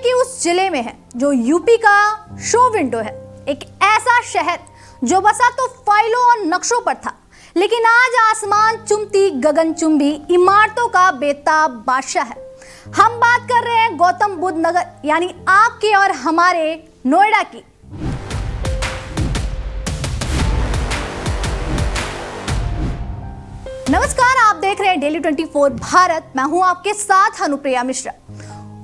के उस जिले में है जो यूपी का शो विंडो है। एक ऐसा शहर जो बसा तो फाइलों और नक्शों पर था, लेकिन आज आसमान चुमती गगनचुंबी इमारतों का बेताब बादशाह है। हम बात कर रहे हैं गौतम बुद्ध नगर यानी आपके और हमारे नोएडा की। नमस्कार, आप देख रहे हैं डेली 24 भारत। मैं हूं आपके साथ अनुप्रिया मिश्रा।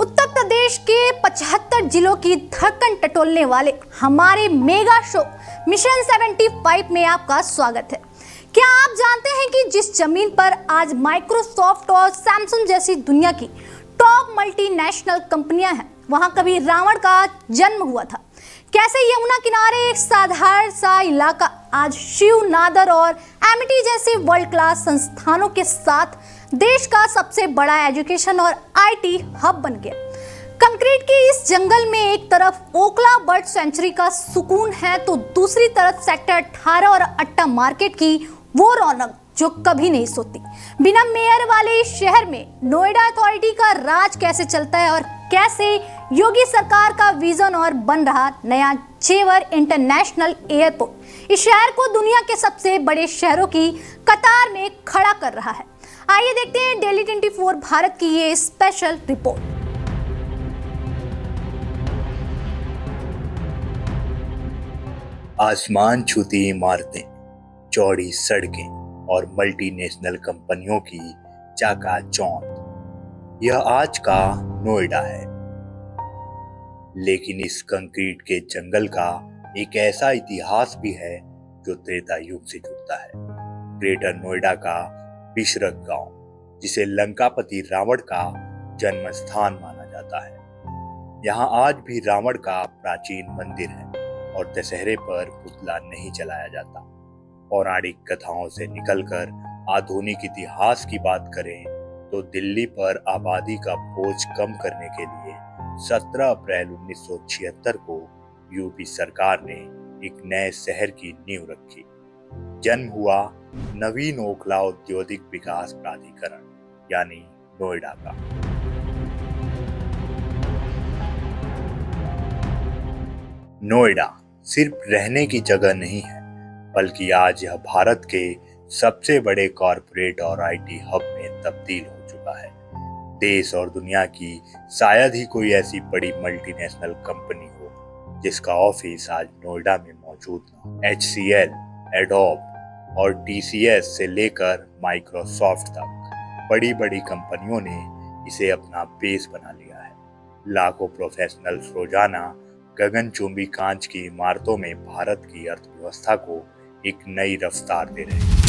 उत्तर प्रदेश के 75 जिलों की धड़कन टटोलने वाले हमारे मेगा शो मिशन 75 में आपका स्वागत है। क्या आप जानते हैं कि जिस जमीन पर आज माइक्रोसॉफ्ट और सैमसंग जैसी दुनिया की टॉप मल्टीनेशनल कंपनियां हैं, वहां कभी रावण का जन्म हुआ था। कैसे यमुना किनारे एक साधारण सा इलाका आज शिव नादर और एमिटी जैसे वर्ल्ड क्लास संस्थानों के साथ देश का सबसे बड़ा एजुकेशन और आईटी हब बन गया। कंक्रीट के इस जंगल में एक तरफ ओखला बर्ड सेंचुरी का सुकून है, तो दूसरी तरफ सेक्टर 18 और अट्टा मार्केट की वो रौनक जो कभी नहीं सोती। बिना मेयर वाले इस शहर में नोएडा अथॉरिटी का राज कैसे चलता है और कैसे योगी सरकार का विजन और बन रहा नया जेवर इंटरनेशनल एयरपोर्ट इस शहर को दुनिया के सबसे बड़े शहरों की कतार में खड़ा कर रहा है। आइए देखते हैं डेली 24 भारत की ये स्पेशल रिपोर्ट। आसमान छूती इमारतें, चौड़ी सड़कें और मल्टीनेशनल कंपनियों की चाकाचौंध, यह आज का नोएडा है। लेकिन इस कंक्रीट के जंगल का एक ऐसा इतिहास भी है जो त्रेता युग से जुड़ता है। ग्रेटर नोएडा का बिशरक गांव, जिसे लंकापति रावण का जन्म स्थान माना जाता है। यहाँ आज भी रावण का प्राचीन मंदिर है और दशहरे पर पुतला नहीं जलाया जाता। पौराणिक कथाओं से निकलकर आधुनिक इतिहास की बात करें तो दिल्ली पर आबादी का बोझ कम करने के लिए 17 अप्रैल 1976 को यूपी सरकार ने एक नए शहर की नींव रखी। जन्म हुआ नवीन ओखला औद्योगिक विकास प्राधिकरण यानी नोएडा का। नोएडा सिर्फ रहने की जगह नहीं है, बल्कि आज यह भारत के सबसे बड़े कॉरपोरेट और आईटी हब में तब्दील हो चुका है। देश और दुनिया की शायद ही कोई ऐसी बड़ी मल्टीनेशनल कंपनी हो जिसका ऑफिस आज नोएडा में मौजूद ना। HCL, एडोब और TCS से लेकर माइक्रोसॉफ्ट तक बड़ी बड़ी कंपनियों ने इसे अपना बेस बना लिया है। लाखों प्रोफेशनल्स रोजाना गगनचुंबी कांच की इमारतों में भारत की अर्थव्यवस्था को एक नई रफ्तार दे रहे हैं।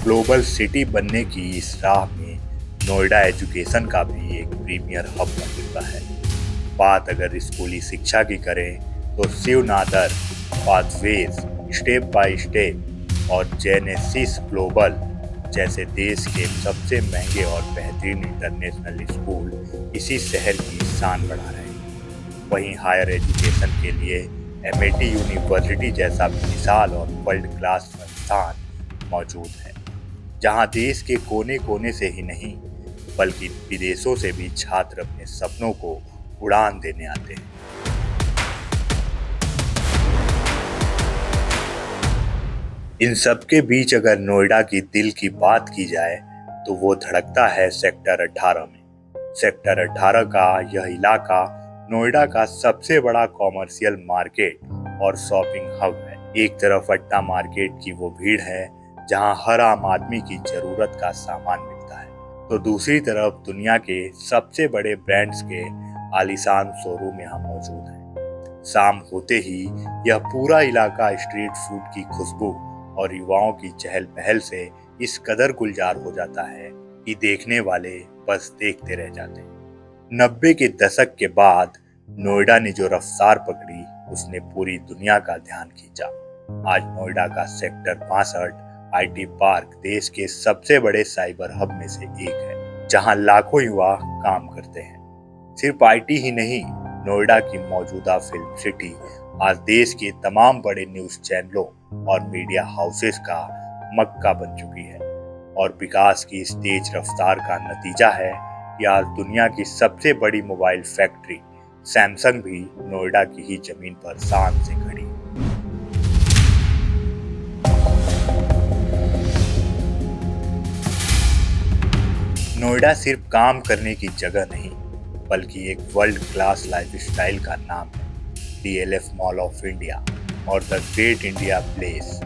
ग्लोबल सिटी बनने की इस राह में नोएडा एजुकेशन का भी एक प्रीमियर हब बन चुका है। बात अगर स्कूली शिक्षा की करें तो Shiv Nadar, pathways, step by step और जेनेसिस ग्लोबल जैसे देश के सबसे महंगे और बेहतरीन इंटरनेशनल स्कूल इसी शहर की शान बढ़ा रहे हैं। वहीं हायर एजुकेशन के लिए एमिटी यूनिवर्सिटी जैसा विशाल और वर्ल्ड क्लास संस्थान मौजूद है, जहां देश के कोने कोने से ही नहीं बल्कि विदेशों से भी छात्र अपने सपनों को उड़ान देने आते हैं। इन सब के बीच अगर नोएडा की दिल की बात की जाए तो वो धड़कता है सेक्टर 18 में। सेक्टर 18 का यह इलाका नोएडा का सबसे बड़ा कॉमर्शियल मार्केट और शॉपिंग हब है। एक तरफ अट्टा मार्केट की वो भीड़ है जहां हर आम आदमी की जरूरत का सामान मिलता है, तो दूसरी तरफ दुनिया के सबसे बड़े ब्रांड्स के आलीशान शोरूम यहाँ मौजूद हैं। शाम होते ही यह पूरा इलाका स्ट्रीट फूड की खुशबू और युवाओं की चहल पहल से इस कदर गुलजार हो जाता है कि देखने वाले बस देखते रह जाते हैं। 90 के दशक के बाद नोएडा ने जो रफ्तार पकड़ी उसने पूरी दुनिया का ध्यान खींचा। आज नोएडा का सेक्टर 65 आईटी पार्क देश के सबसे बड़े साइबर हब में से एक है, जहां लाखों युवा काम करते हैं। सिर्फ आईटी ही नहीं, नोएडा की मौजूदा फिल्म सिटी आज देश के तमाम बड़े न्यूज चैनलों और मीडिया हाउसेस का मक्का बन चुकी है। और विकास की इस तेज रफ्तार का नतीजा है कि आज दुनिया की सबसे बड़ी मोबाइल फैक्ट्री सैमसंग भी नोएडा की ही जमीन पर शान से खड़ी है। नोएडा सिर्फ काम करने की जगह नहीं, बल्कि एक वर्ल्ड क्लास लाइफस्टाइल का नाम है। DLF मॉल ऑफ इंडिया और द ग्रेट इंडिया प्लेस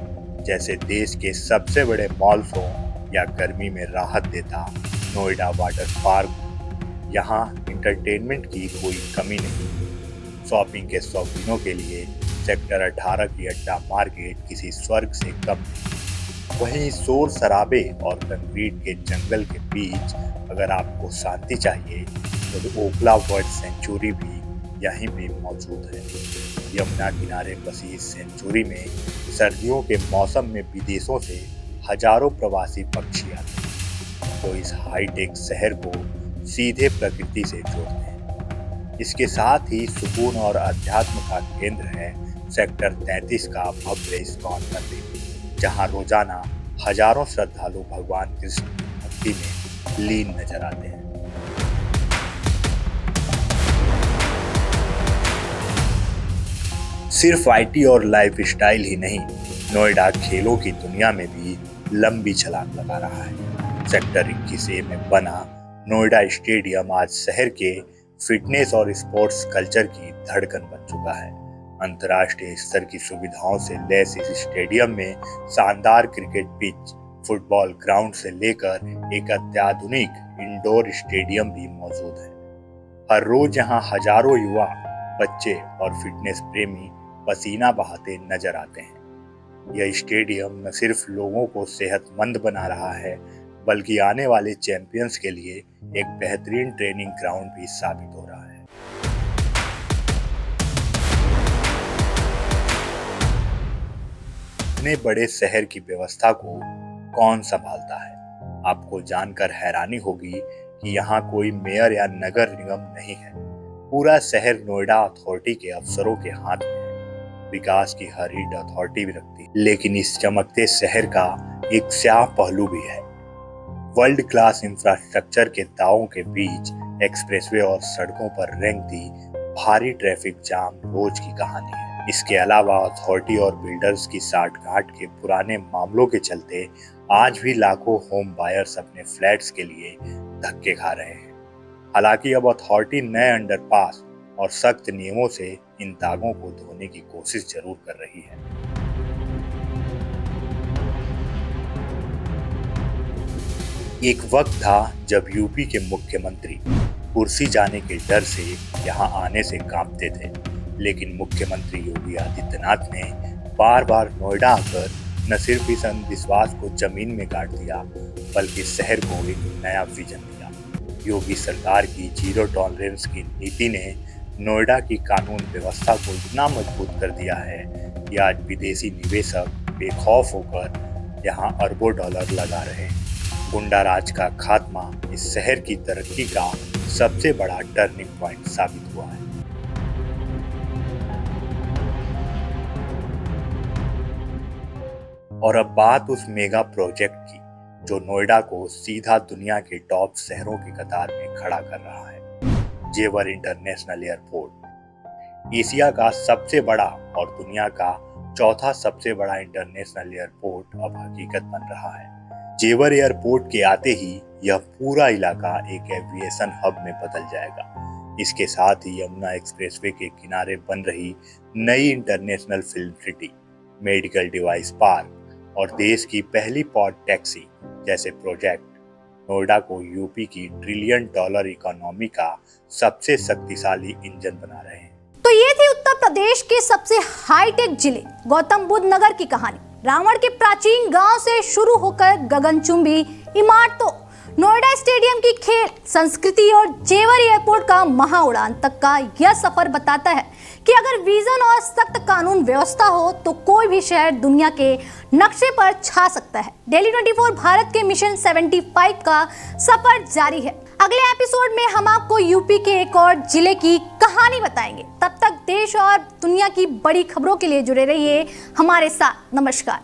जैसे देश के सबसे बड़े मॉल्स हों या गर्मी में राहत देता नोएडा वाटर पार्क, यहाँ इंटरटेनमेंट की कोई कमी नहीं। शॉपिंग के शौकीनों के लिए सेक्टर 18 की अड्डा मार्केट किसी स्वर्ग से कम नहीं। वहीं शोर शराबे और कंक्रीट के जंगल के बीच अगर आपको शांति चाहिए तो ओखला बर्ड सेंचुरी भी यहीं पे मौजूद है। यमुना किनारे बसी इस सेंचुरी में सर्दियों के मौसम में विदेशों से हजारों प्रवासी पक्षी आते हैं जो इस हाईटेक शहर को सीधे प्रकृति से जोड़ते हैं। इसके साथ ही सुकून और अध्यात्म का केंद्र है सेक्टर 33 का भव्य इस्कॉन मंदिर, जहां रोजाना हजारों श्रद्धालु भगवान कृष्ण भक्ति में लीन नजर आते हैं। सिर्फ IT और लाइफस्टाइल ही नहीं, नोएडा खेलों की दुनिया में भी लंबी छलांग लगा रहा है। सेक्टर 21A में बना नोएडा स्टेडियम आज शहर के फिटनेस और स्पोर्ट्स कल्चर की धड़कन बन चुका है। अंतर्राष्ट्रीय स्तर की सुविधाओं से लैस इस स्टेडियम में शानदार क्रिकेट पिच, फुटबॉल ग्राउंड से लेकर एक अत्याधुनिक इंडोर स्टेडियम भी मौजूद है। हर रोज यहाँ हजारों युवा, बच्चे और फिटनेस प्रेमी पसीना बहाते नजर आते हैं। यह स्टेडियम न सिर्फ लोगों को सेहतमंद बना रहा है, बल्कि आने वाले चैंपियंस के लिए एक बेहतरीन ट्रेनिंग ग्राउंड भी साबित हो रहा है। इतने बड़े शहर की व्यवस्था को कौन संभालता है? आपको जानकर हैरानी होगी कि यहाँ कोई मेयर या नगर निगम नहीं है। पूरा शहर नोएडा अथॉरिटी के अफसरों के हाथ में है। विकास की हर ईंट अथॉरिटी भी रखती है, लेकिन इस चमकते शहर का एक स्याह पहलू भी है। वर्ल्ड क्लास इंफ्रास्ट्रक्चर के दावों के बीच एक्सप्रेसवे और सड़कों पर रेंगती भारी ट्रैफिक जाम रोज की कहानी है। इसके अलावा अथॉरिटी और बिल्डर्स की साठगांठ के पुराने मामलों के चलते आज भी लाखों होम बायर्स अपने फ्लैट्स के लिए धक्के खा रहे हैं। हालांकि अब अथॉरिटी नए अंडरपास और सख्त नियमों से इन दागों को धोने की कोशिश जरूर कर रही है। एक वक्त था जब यूपी के मुख्यमंत्री कुर्सी जाने के डर से यहाँ आने से कांपते थे, लेकिन मुख्यमंत्री योगी आदित्यनाथ ने बार बार नोएडा आकर न सिर्फ इस अंधविश्वास को जमीन में गाड़ दिया, बल्कि शहर को एक नया विजन दिया। योगी सरकार की जीरो टॉलरेंस की नीति ने नोएडा की कानून व्यवस्था को इतना मजबूत कर दिया है कि आज विदेशी निवेशक बेखौफ होकर यहाँ अरबों डॉलर लगा रहे हैं। गुंडा राज का खात्मा इस शहर की तरक्की का सबसे बड़ा टर्निंग पॉइंट साबित हुआ है। और अब बात उस मेगा प्रोजेक्ट की जो नोएडा को सीधा दुनिया के टॉप शहरों की कतार में खड़ा कर रहा है। जेवर इंटरनेशनल एयरपोर्ट एशिया का सबसे बड़ा और दुनिया का चौथा सबसे बड़ा इंटरनेशनल एयरपोर्ट अब हकीकत बन रहा है। जेवर एयरपोर्ट के आते ही यह पूरा इलाका एक एविएशन हब में बदल जाएगा। इसके साथ ही यमुना एक्सप्रेसवे के किनारे बन रही नई international film city, medical device park और देश की पहली पॉड टैक्सी जैसे प्रोजेक्ट नोएडा को यूपी की $1 ट्रिलियन इकोनॉमी का सबसे शक्तिशाली इंजन बना रहे हैं। तो ये थी उत्तर प्रदेश के सबसे हाईटेक जिले गौतम बुद्ध नगर की कहानी। रावण के प्राचीन गांव से शुरू होकर गगनचुंबी इमारतों, नोएडा स्टेडियम की खेल संस्कृति और जेवर एयरपोर्ट का महाउड़ान तक का यह सफर बताता है कि अगर विजन और सख्त कानून व्यवस्था हो तो कोई भी शहर दुनिया के नक्शे पर छा सकता है। डेली 24 भारत के मिशन 75 का सफर जारी है। अगले एपिसोड में हम आपको यूपी के एक और जिले की कहानी बताएंगे। तब तक देश और दुनिया की बड़ी खबरों के लिए जुड़े रहिए हमारे साथ। नमस्कार।